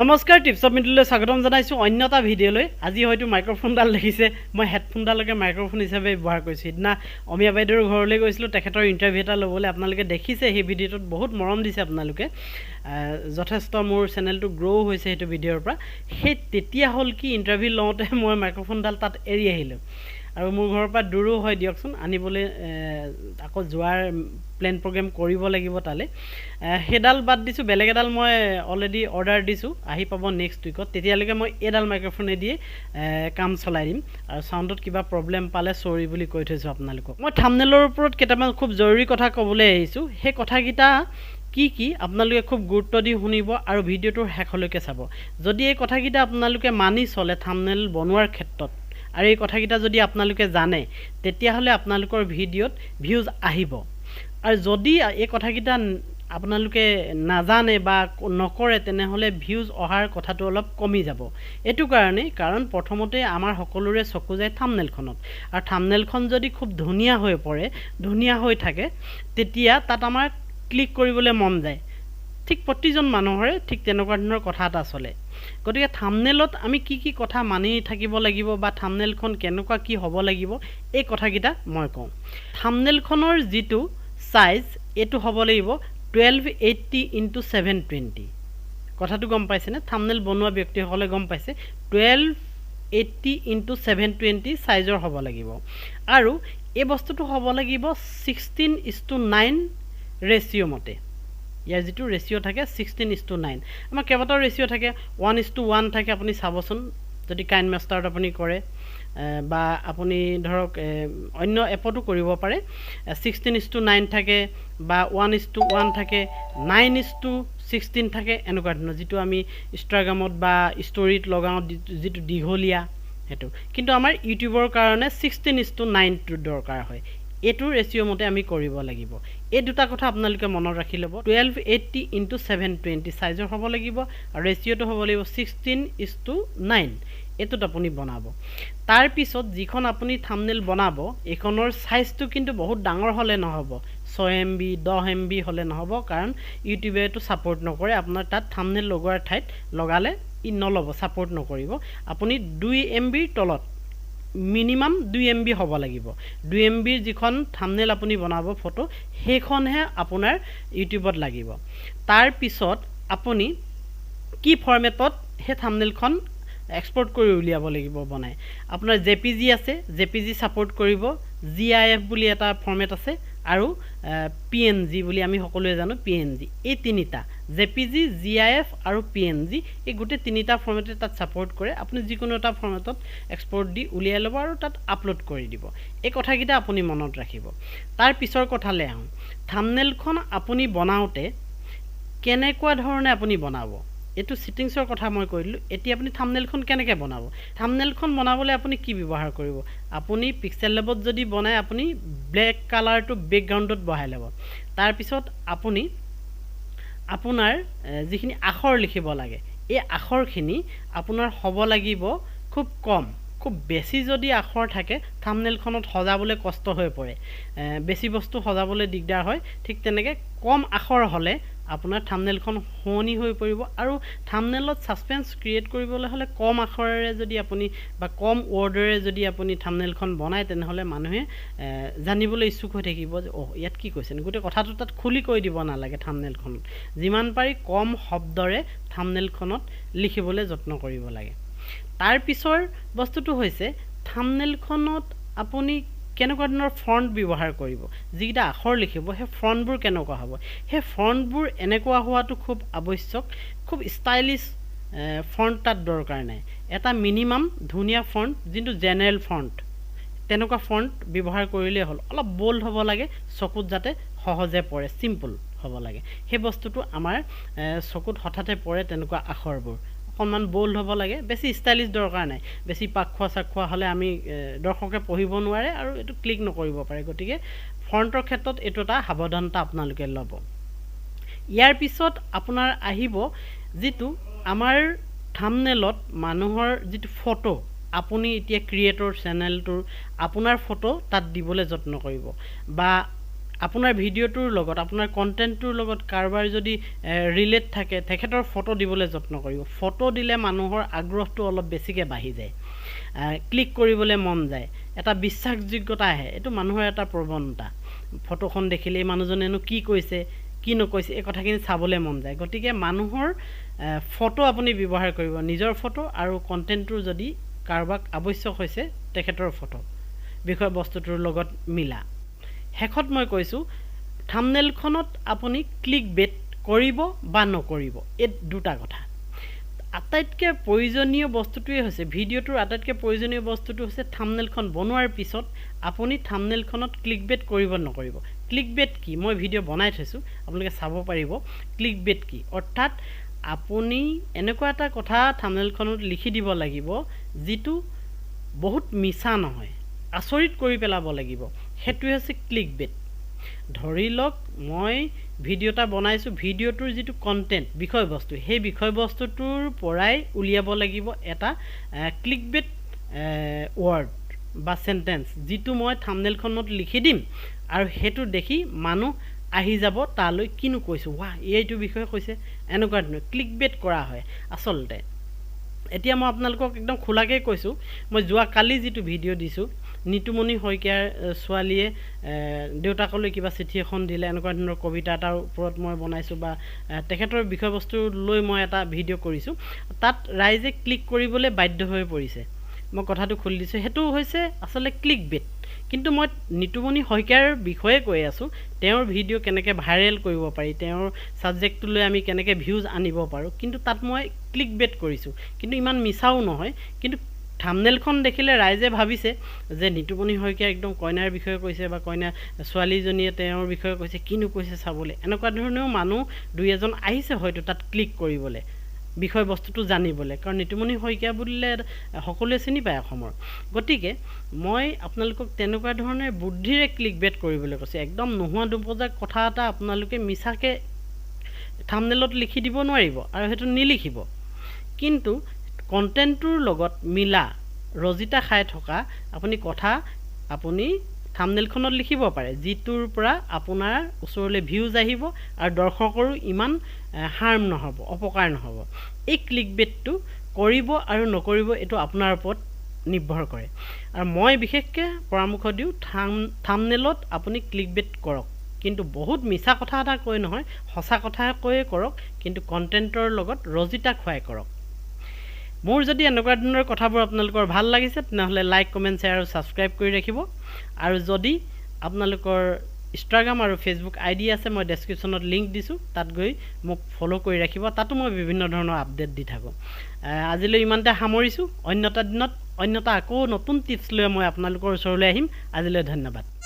নমস্কাৰ tips of মিডুললৈ স্বাগতম জনাইছোঁ অন্য এটা ভিডিঅ'লৈ। আজি হয়তো মাইক্ৰফোনডাল দেখিছে, মই হেডফোনডালকে মাইক্ৰফোন হিচাপে ব্যৱহাৰ কৰিছোঁ। সিদিনা অমিয়া বাইদেউৰ ঘৰলৈ গৈছিলোঁ, তেখেতৰ ইণ্টাৰভিউ এটা ল'বলৈ। আপোনালোকে দেখিছে সেই ভিডিঅ'টোত বহুত মৰম দিছে আপোনালোকে, যথেষ্ট মোৰ চেনেলটো গ্ৰ' হৈছে সেইটো ভিডিঅ'ৰ পৰা। সেই তেতিয়া হ'ল কি, ইণ্টাৰভিউ লওঁতে মই মাইক্ৰফোনডাল তাত এৰি আহিলোঁ, আৰু মোৰ ঘৰৰ পৰা দূৰো হয় দিয়কচোন, আনিবলৈ আকৌ যোৱাৰ প্লেন প্ৰগ্ৰেম কৰিব লাগিব তালৈ। সেইডাল বাদ দিছোঁ, বেলেগ এডাল মই অলৰেডি অৰ্ডাৰ দিছোঁ, আহি পাব নেক্সট উইকত। তেতিয়ালৈকে মই এইডাল মাইক্ৰফোনেদিয়ে কাম চলাই দিম, আৰু চাউণ্ডত কিবা প্ৰব্লেম পালে চৰি বুলি কৈ থৈছোঁ আপোনালোকক। মই থাম্বনেইলৰ ওপৰত কেইটামান খুব জৰুৰী কথা ক'বলৈ আহিছোঁ। সেই কথাকেইটা কি আপোনালোকে খুব গুৰুত্ব দি শুনিব আৰু ভিডিঅ'টোৰ শেষলৈকে চাব। যদি এই কথাকেইটা আপোনালোকে মানি চলে থাম্বনেইল বনোৱাৰ ক্ষেত্ৰত, আৰু এই কথাকেইটা যদি আপোনালোকে জানে, তেতিয়াহ'লে আপোনালোকৰ ভিডিঅ'ত ভিউজ আহিব। আৰু যদি এই কথাকেইটা আপোনালোকে নাজানে বা নকৰে, তেনেহ'লে ভিউজ অহাৰ কথাটো অলপ কমি যাব। এইটো কাৰণেই, কাৰণ প্ৰথমতে আমাৰ সকলোৰে চকু যায় থাম্বনেইলখনত, আৰু থাম্বনেইলখন যদি খুব ধুনীয়া হৈ পৰে, ধুনীয়া হৈ থাকে, তেতিয়া তাত আমাৰ ক্লিক কৰিবলৈ মন যায়। ঠিক প্ৰতিজন মানুহৰে ঠিক তেনেকুৱা ধৰণৰ কথা এটা চলে। গতিকে থাম্বনেইলত আমি কি কথা মানি থাকিব লাগিব, বা থাম্বনেইলখন কেনেকুৱা কি হ'ব লাগিব, এই কথাকেইটা মই কওঁ। থাম্বনেইলখনৰ যিটো চাইজ, এইটো হ'ব লাগিব 1280 × 720। কথাটো গম পাইছেনে? থাম্বনেইল বনোৱা ব্যক্তিসকলে গম পাইছে, 1280 × 720 চাইজৰ হ'ব লাগিব। আৰু এই বস্তুটো হ'ব লাগিব 16:9 ৰেচিঅ' মতে। ইয়াৰ যিটো ৰেচিঅ' থাকে 16:9। আমাৰ কেইবাটাও ৰেচিঅ' থাকে, 1:1 থাকে। আপুনি চাবচোন, যদি কাইন মাষ্টাৰত আপুনি কৰে, বা আপুনি ধৰক অন্য এপতো কৰিব পাৰে। 16:9 থাকে, বা 1:1 থাকে, 9:16 থাকে, এনেকুৱা ধৰণৰ, যিটো আমি ইনষ্টাগ্ৰামত বা ষ্টৰিত লগাওঁ, যিটো দীঘলীয়া সেইটো। কিন্তু আমাৰ ইউটিউবৰ কাৰণে 16:9টো দৰকাৰ হয়। এইটো ৰেচিঅ' মতে আমি কৰিব লাগিব। এই দুটা কথা আপোনালোকে মনত ৰাখি ল'ব। 1280 × 720 চাইজৰ হ'ব লাগিব, আৰু ৰেচিঅ'টো হ'ব লাগিব 16:9। এইটোত আপুনি বনাব। তাৰপিছত যিখন আপুনি থাম্বনেইল বনাব, এইখনৰ চাইজটো কিন্তু বহুত ডাঙৰ হ'লে নহ'ব। 6 MB 10 MB হ'লে নহ'ব, কাৰণ ইউটিউবে এইটো ছাপোৰ্ট নকৰে। আপোনাৰ তাত থাম্বনেইল লগোৱাৰ ঠাইত লগালে ই নল'ব, ছাপোৰ্ট নকৰিব। আপুনি 2 MBৰ তলত, মিনিমাম 2 MB হ'ব লাগিব। 2 MBৰ যিখন থাম্বনেইল আপুনি বনাব ফটো, সেইখনহে আপোনাৰ ইউটিউবত লাগিব। তাৰপিছত আপুনি কি ফৰ্মেটত সেই থাম্বনেইলখন এক্সপৰ্ট কৰি উলিয়াব লাগিব বনাই। আপোনাৰ JPG আছে, JPG ছাপোৰ্ট কৰিব, GIF বুলি এটা ফৰ্মেট আছে, আৰু PNG বুলি আমি সকলোৱে জানো, PNG। এই তিনিটা, JPG, GIF আৰু PNG, এই গোটেই তিনিটা ফৰ্মেটে তাত ছাপোৰ্ট কৰে। আপুনি যিকোনো এটা ফৰ্মেটত এক্সপৰ্ট দি উলিয়াই ল'ব, আৰু তাত আপলোড কৰি দিব। এই কথাকেইটা আপুনি মনত ৰাখিব। তাৰ পিছৰ কথালৈ আহোঁ। থাম্বনেইলখন আপুনি বনাওঁতে কেনেকুৱা ধৰণে আপুনি বনাব, এইটো ছিটিংছৰ কথা মই কৈ দিলোঁ। এতিয়া আপুনি থাম্বনেইলখন কেনেকৈ বনাব? থাম্বনেইলখন বনাবলৈ আপুনি কি ব্যৱহাৰ কৰিব? আপুনি পিক্সেল লেবত যদি বনায়, আপুনি ব্লেক কালাৰটো বেকগ্ৰাউণ্ডত বহাই ল'ব। তাৰপিছত আপুনি আপোনাৰ যিখিনি আখৰ লিখিব লাগে, এই আখৰখিনি আপোনাৰ হ'ব লাগিব খুব কম। খুব বেছি যদি আখৰ থাকে, থাম্বনেইলখনত সজাবলৈ কষ্ট হৈ পৰে, বেছি বস্তু সজাবলৈ দিগদাৰ হয়। ঠিক তেনেকৈ কম আখৰ হ'লে আপোনাৰ থাম্বনেইলখন শুৱনি হৈ পৰিব। আৰু থাম্বনেইলত ছাছপেন্স ক্ৰিয়েট কৰিবলৈ হ'লে কম আখৰেৰে যদি আপুনি, বা কম ৱৰ্ডেৰে যদি আপুনি থাম্বনেইলখন বনায়, তেনেহ'লে মানুহে জানিবলৈ ইচ্ছুক হৈ থাকিব যে ইয়াত কি কৈছে। গোটেই কথাটো তাত খুলি কৈ দিব নালাগে থাম্বনেইলখনত। যিমান পাৰি কম শব্দৰে থাম্বনেইলখনত লিখিবলৈ যত্ন কৰিব লাগে। তাৰ পিছৰ বস্তুটো হৈছে, থাম্বনেইলখনত আপুনি কেনেকুৱা ধৰণৰ ফণ্ট ব্যৱহাৰ কৰিব। যিকেইটা আখৰ লিখিব, সেই ফণ্টবোৰ কেনেকুৱা হ'ব, সেই ফণ্টবোৰ এনেকুৱা হোৱাটো খুব আৱশ্যক। খুব ষ্টাইলিছ ফণ্ট তাত দৰকাৰ নাই। এটা মিনিমাম ধুনীয়া ফণ্ট, যিটো জেনেৰেল ফণ্ট, তেনেকুৱা ফণ্ট ব্যৱহাৰ কৰিলেই হ'ল। অলপ বোল্ড হ'ব লাগে, চকুত যাতে সহজে পৰে, চিম্পল হ'ব লাগে। সেই বস্তুটো আমাৰ চকুত হঠাতে পৰে, তেনেকুৱা আখৰবোৰ অকণমান বোল্ড হ'ব লাগে। বেছি ষ্টাইলিছ দৰকাৰ নাই। বেছি পাকখোৱা চাকখোৱা হ'লে আমি দৰ্শকে পঢ়িব নোৱাৰে, আৰু এইটো ক্লিক নকৰিব পাৰে। গতিকে ফণ্টৰ ক্ষেত্ৰত এইটো এটা সাৱধানতা আপোনালোকে ল'ব। ইয়াৰ পিছত আপোনাৰ আহিব যিটো আমাৰ থাম্বনেইলত মানুহৰ যিটো ফটো, আপুনি এতিয়া ক্ৰিয়েটৰ চেনেলটোৰ আপোনাৰ ফটো তাত দিবলৈ যত্ন কৰিব, বা আপোনাৰ ভিডিঅ'টোৰ লগত আপোনাৰ কণ্টেণ্টটোৰ লগত কাৰোবাৰ যদি ৰিলেট থাকে তেখেতৰ ফটো দিবলৈ যত্ন কৰিব ফটো দিলে মানুহৰ আগ্ৰহটো অলপ বেছিকৈ বাঢ়ি যায় ক্লিক কৰিবলৈ মন যায় এটা বিশ্বাসযোগ্যতা আহে এইটো মানুহৰ এটা প্ৰৱণতা ফটোখন দেখিলেই মানুহজনেনো কি কৈছে কি নকৈছে এই কথাখিনি চাবলৈ মন যায় গতিকে মানুহৰ ফটো আপুনি ব্যৱহাৰ কৰিব নিজৰ ফটো আৰু কণ্টেণ্টটোৰ যদি কাৰোবাক আৱশ্যক হৈছে তেখেতৰ ফটো বিষয়বস্তুটোৰ লগত মিলা শেষত মই কৈছোঁ থাম্বনেইলখনত আপুনি ক্লিক বেট কৰিব বা নকৰিব এই দুটা কথা আটাইতকৈ প্ৰয়োজনীয় বস্তুটোৱে হৈছে ভিডিঅ'টোৰ আটাইতকৈ প্ৰয়োজনীয় বস্তুটো হৈছে থাম্বনেইলখন বনোৱাৰ পিছত আপুনি থাম্বনেইলখনত ক্লিক বেট কৰিব নকৰিব ক্লিক বেট কি মই ভিডিঅ' বনাই থৈছোঁ আপোনালোকে চাব পাৰিব ক্লিক বেট কি অৰ্থাৎ আপুনি এনেকুৱা এটা কথা থাম্বনেইলখনত লিখি দিব লাগিব যিটো বহুত মিছা নহয় আচৰিত কৰি পেলাব লাগিব সেইটোৱে হৈছে ক্লিক বেট ধৰি লওক মই ভিডিঅ' এটা বনাইছোঁ ভিডিঅ'টোৰ যিটো কণ্টেণ্ট বিষয়বস্তু সেই বিষয়বস্তুটোৰ পৰাই উলিয়াব লাগিব এটা ক্লিক বেট ৱৰ্ড বা চেণ্টেন্স যিটো মই থাম্বনেইলখনত লিখি দিম আৰু সেইটো দেখি মানুহ আহি যাব তালৈ কিনো কৈছোঁ ৱাহ এইটো বিষয়ে কৈছে এনেকুৱা ধৰণৰ ক্লিক বেট কৰা হয় আচলতে এতিয়া মই আপোনালোকক একদম খোলাকৈ কৈছোঁ মই যোৱাকালি যিটো ভিডিঅ' দিছোঁ নিতুমণি শইকীয়াৰ ছোৱালীয়ে দেউতাকলৈ কিবা চিঠি এখন দিলে এনেকুৱা ধৰণৰ কবিতা এটাৰ ওপৰত মই বনাইছোঁ বা তেখেতৰ বিষয়বস্তু লৈ মই এটা ভিডিঅ' কৰিছোঁ তাত ৰাইজে ক্লিক কৰিবলৈ বাধ্য হৈ পৰিছে মই কথাটো খুলি দিছোঁ সেইটো হৈছে আচলতে ক্লিক বেট কিন্তু মই নিতুমণি শইকীয়াৰ বিষয়ে কৈ আছোঁ তেওঁৰ ভিডিঅ' কেনেকৈ ভাইৰেল কৰিব পাৰি তেওঁৰ ছাবজেক্টটো লৈ আমি কেনেকৈ ভিউজ আনিব পাৰোঁ কিন্তু তাত মই ক্লিক বেট কৰিছোঁ কিন্তু ইমান মিছাও নহয় কিন্তু থাম্বনেইলখন দেখিলে ৰাইজে ভাবিছে যে নিতুমণি শইকীয়া একদম কইনাৰ বিষয়ে কৈছে বা কইনা ছোৱালীজনীয়ে তেওঁৰ বিষয়ে কৈছে কিনো কৈছে চাবলৈ এনেকুৱা ধৰণেও মানুহ দুই এজন আহিছে হয়তো তাত ক্লিক কৰিবলৈ বিষয়বস্তুটো জানিবলৈ কাৰণ নিতুমণি শইকীয়া বুলিলে সকলোৱে চিনি পায় অসমৰ গতিকে মই আপোনালোকক তেনেকুৱা ধৰণে বুদ্ধিৰে ক্লিক বেট কৰিবলৈ কৈছোঁ একদম নোহোৱা দুপজা কথা এটা আপোনালোকে মিছাকৈ থাম্বনেইলত লিখি দিব নোৱাৰিব আৰু সেইটো নিলিখিব কিন্তু কণ্টেণ্টটোৰ লগত মিলা ৰজিতা খাই থকা আপুনি কথা আপুনি থাম্বনেইলখনত লিখিব পাৰে যিটোৰ পৰা আপোনাৰ ওচৰলৈ ভিউজ আহিব আৰু দৰ্শকৰো ইমান হাৰ্ম নহ'ব অপকাৰ নহ'ব এই ক্লিক বেটটো কৰিব আৰু নকৰিব এইটো আপোনাৰ ওপৰত নিৰ্ভৰ কৰে আৰু মই বিশেষকৈ পৰামৰ্শ দিওঁ থাম্বনেইলত আপুনি ক্লিক বেট কৰক কিন্তু বহুত মিছা কথা এটা কৈ নহয় সঁচা কথা কৈয়ে কৰক কিন্তু কণ্টেণ্টৰ লগত ৰজিতা খুৱাই কৰক মোৰ যদি এনেকুৱা ধৰণৰ কথাবোৰ আপোনালোকৰ ভাল লাগিছে তেনেহ'লে লাইক কমেণ্ট শ্বেয়াৰ আৰু ছাবস্ক্ৰাইব কৰি ৰাখিব আৰু যদি আপোনালোকৰ ইনষ্টাগ্ৰাম আৰু ফেচবুক আইডি আছে মই ডেছক্ৰিপশ্যনত লিংক দিছোঁ তাত গৈ মোক ফ'ল' কৰি ৰাখিব তাতো মই বিভিন্ন ধৰণৰ আপডেট দি থাকোঁ আজিলৈ ইমানতে সামৰিছোঁ অন্য এটা দিনত অন্য এটা আকৌ নতুন টিপছ লৈ মই আপোনালোকৰ ওচৰলৈ আহিম আজিলৈ ধন্যবাদ